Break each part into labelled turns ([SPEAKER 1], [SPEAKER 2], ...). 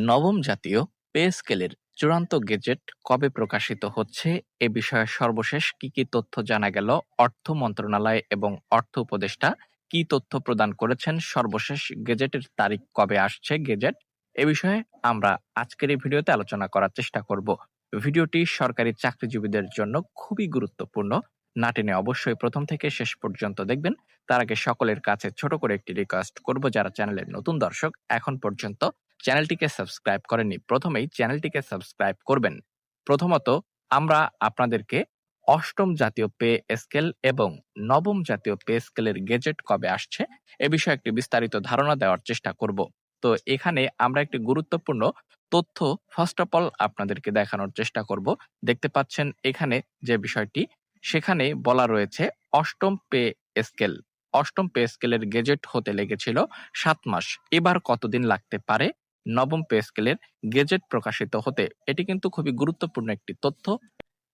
[SPEAKER 1] নবম জাতীয় পে স্কেলের চূড়ান্ত গেজেট কবে প্রকাশিত হচ্ছে এ বিষয়ে সর্বশেষ কি তথ্য জানা গেল? অর্থ মন্ত্রণালয় এবং অর্থ উপদেষ্টা কি তথ্য প্রদান করেছেন? সর্বশেষ গেজেটের তারিখ কবে আসছে গেজেট? এ বিষয়ে আমরা আজকের এই ভিডিওতে আলোচনা করার চেষ্টা করব। ভিডিওটি সরকারি চাকরিজীবীদের জন্য খুবই গুরুত্বপূর্ণ। না টেনে অবশ্যই প্রথম থেকে শেষ পর্যন্ত দেখবেন। তার আগে সকলের কাছে ছোট করে একটি রিকোয়েস্ট করব, যারা চ্যানেলের নতুন দর্শক এখন পর্যন্ত চ্যানেলটিকে সাবস্ক্রাইব করেননি, প্রথমেই চ্যানেলটিকে সাবস্ক্রাইব করবেন। প্রথমত আমরা আপনাদেরকে অষ্টম জাতীয় পে স্কেল এবং নবম জাতীয় পে স্কেলের গেজেট কবে আসছে এ বিষয়ে একটি বিস্তারিত ধারণা দেওয়ার চেষ্টা করব। তো এখানে আমরা একটি গুরুত্বপূর্ণ তথ্য ফার্স্ট অফ অল আপনাদেরকে দেখানোর চেষ্টা করব। দেখতে পাচ্ছেন এখানে যে বিষয়টি, সেখানে বলা রয়েছে অষ্টম পে স্কেলের গেজেট হতে লেগেছিল 7 মাস। এবার কতদিন লাগতে পারে নবম পে স্কেলের গেজেট প্রকাশিত হতে? এটি কিন্তু খুবই গুরুত্বপূর্ণ একটি তথ্য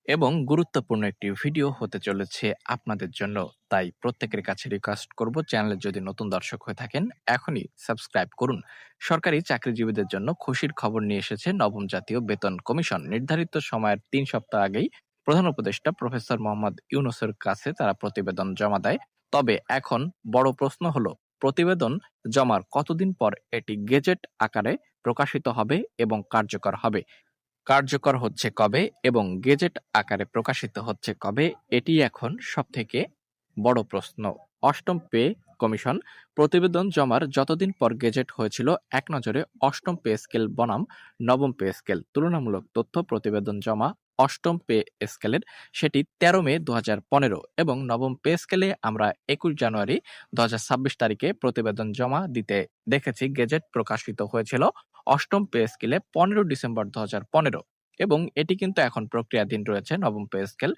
[SPEAKER 1] এবং গুরুত্বপূর্ণ একটি ভিডিও হতে চলেছে আপনাদের জন্য। তাই প্রত্যেকের কাছে রিকোয়েস্ট করব, চ্যানেলে যদি নতুন দর্শক হয়ে থাকেন এখনই সাবস্ক্রাইব করুন। সরকারি চাকরিজীবীদের জন্য খুশির খবর নিয়ে এসেছে নবম জাতীয় বেতন কমিশন। নির্ধারিত সময়ের 3 সপ্তাহ আগেই প্রধান উপদেষ্টা প্রফেসর মোহাম্মদ ইউনূসের কাছে তারা প্রতিবেদন জমা দেয়। তবে এখন বড় প্রশ্ন হলো, প্রতিবেদন জমার কতদিন পর এটি গেজেট আকারে প্রকাশিত হবে এবং কার্যকর হবে? কার্যকর হচ্ছে কবে এবং গেজেট আকারে প্রকাশিত হচ্ছে কবে, এটি এখন সবথেকে বড় প্রশ্ন। অষ্টম পে কমিশন প্রতিবেদন জমার যতদিন পর গেজেট হয়েছিল এক নজরে অষ্টম পে স্কেল বনাম নবম পে স্কেল তুলনামূলক তথ্য প্রতিবেদন জমা অষ্টম পে স্কেলের, সেটি 13 মে 2015 এবং নবম পে স্কেলে আমরা 21 জানুয়ারি 2026 তারিখে প্রতিবেদন জমা দিতে দেখেছি। গেজেট প্রকাশিত হয়েছিল অষ্টম পে স্কেলে 15 ডিসেম্বর 2015 এবং এটি কিন্তু এখন প্রক্রিয়াধীন রয়েছে। নবম পে স্কেল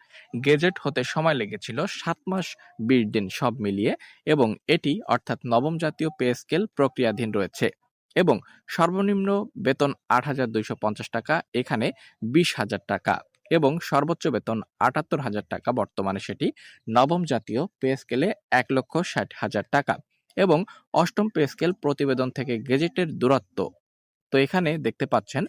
[SPEAKER 1] গেজেট হতে সময় লেগেছিল 7 মাস 20 দিন সব মিলিয়ে এবং এটি অর্থাৎ নবম জাতীয় পে স্কেল প্রক্রিয়াধীন রয়েছে এবং সর্বনিম্ন বেতন 8,250 টাকা, এখানে 20,000 টাকা এবং সর্বোচ্চ বেতন 78,000 টাকা। বর্তমানে সেটি নবম জাতীয় পে স্কেলে 1,60,000 টাকা এবং অষ্টম পে স্কেল প্রতিবেদন থেকে গেজেটের দূরত্ব। তো এখানে দেখতে পাচ্ছেন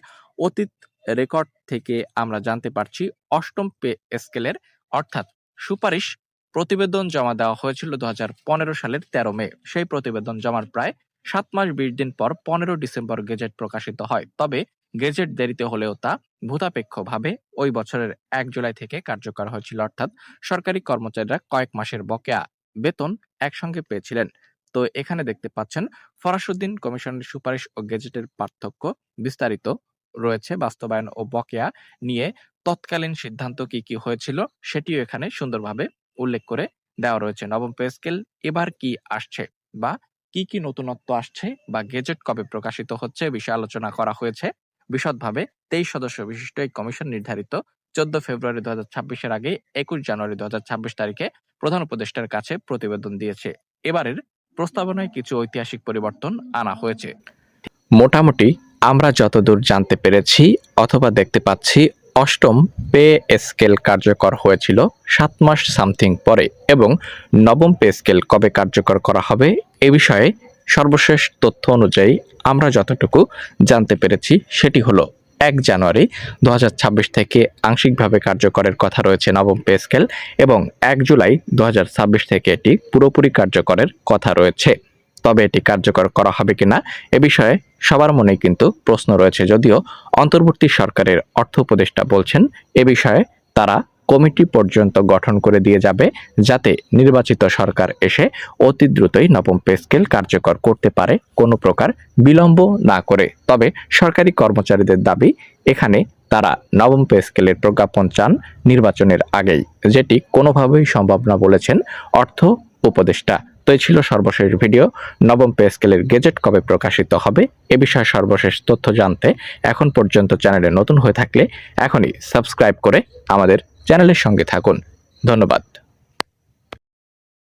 [SPEAKER 1] অতীত রেকর্ড থেকে আমরা জানতে পারছি অষ্টম পে স্কেলের অর্থাৎ সুপারিশ প্রতিবেদন জমা দেওয়া হয়েছিল 2015 সালের 13 মে। সেই প্রতিবেদন জমার প্রায় 7 মাস 20 দিন পর 15 ডিসেম্বর গেজেট প্রকাশিত হয়। তবে গেজেট দেরিতে হলেও তা ভূতাপেক্ষভাবে ওই বছরের 1 জুলাই থেকে কার্যকর হয়েছিল, অর্থাৎ সরকারি কর্মচারীরা কয়েক মাসের বকেয়া বেতন একসঙ্গে পেয়েছিলেন। তো এখানে দেখতে পাচ্ছেন ফরাসউদ্দিন কমিশনের সুপারিশ ও গেজেটের পার্থক্য বিস্তারিত রয়েছে। বাস্তবায়ন ও বকেয়া নিয়ে তৎকালীন সিদ্ধান্ত কি হয়েছিল সেটিও এখানে সুন্দরভাবে উল্লেখ করে দেওয়া রয়েছে। নবম পে স্কেল এবার কি আসছে বা কি নতুনত্ব আসছে বা গেজেট কবে প্রকাশিত হচ্ছে বিষয়ে আলোচনা করা হয়েছে বিশদভাবে। 23 সদস্য বিশিষ্ট এই কমিশন নির্ধারিত 14 ফেব্রুয়ারি 2026 আগে 21 জানুয়ারি 2026 তারিখে প্রধান উপদেষ্টার কাছে প্রতিবেদন দিয়েছে। এবারের প্রস্তাবনায় কিছু ঐতিহাসিক পরিবর্তন আনা হয়েছে। মোটামুটি আমরা যতদূর জানতে পেরেছি অথবা দেখতে পাচ্ছি, অষ্টম পে স্কেল কার্যকর হয়েছিল 7 মাস সামথিং পরে এবং নবম পে স্কেল কবে কার্যকর করা হবে এ বিষয়ে সর্বশেষ তথ্য অনুযায়ী আমরা যতটুকু জানতে পেরেছি সেটি হলো 1 জানুয়ারি 2026 থেকে আংশিকভাবে কার্যকরের কথা রয়েছে নবম পে স্কেল এবং 1 জুলাই 2026 থেকে এটি পুরোপুরি কার্যকরের কথা রয়েছে। তবে এটি কার্যকর করা হবে কিনা এ বিষয়ে সবার মনেই কিন্তু প্রশ্ন রয়েছে, যদিও অন্তর্বর্তী সরকারের অর্থ উপদেষ্টা বলছেন এ বিষয়ে তারা কমিটি পর্যন্ত গঠন করে দিয়ে যাবে, যাতে নির্বাচিত সরকার এসে অতি দ্রুতই নবম পে স্কেল কার্যকর করতে পারে কোনো প্রকার বিলম্ব না করে। তবে সরকারি কর্মচারীদের দাবি, এখানে তারা নবম পে স্কেলের প্রজ্ঞাপন চান নির্বাচনের আগেই, যেটি কোনোভাবেই সম্ভব না বলেছেন অর্থ উপদেষ্টা। তো এই ছিল সর্বশেষ ভিডিও। নবম পে স্কেলের গেজেট কবে প্রকাশিত হবে এ বিষয়ে সর্বশেষ তথ্য জানতে এখন পর্যন্ত চ্যানেলে নতুন হয়ে থাকলে এখনই সাবস্ক্রাইব করে আমাদের চ্যানেলের সঙ্গে থাকুন। ধন্যবাদ।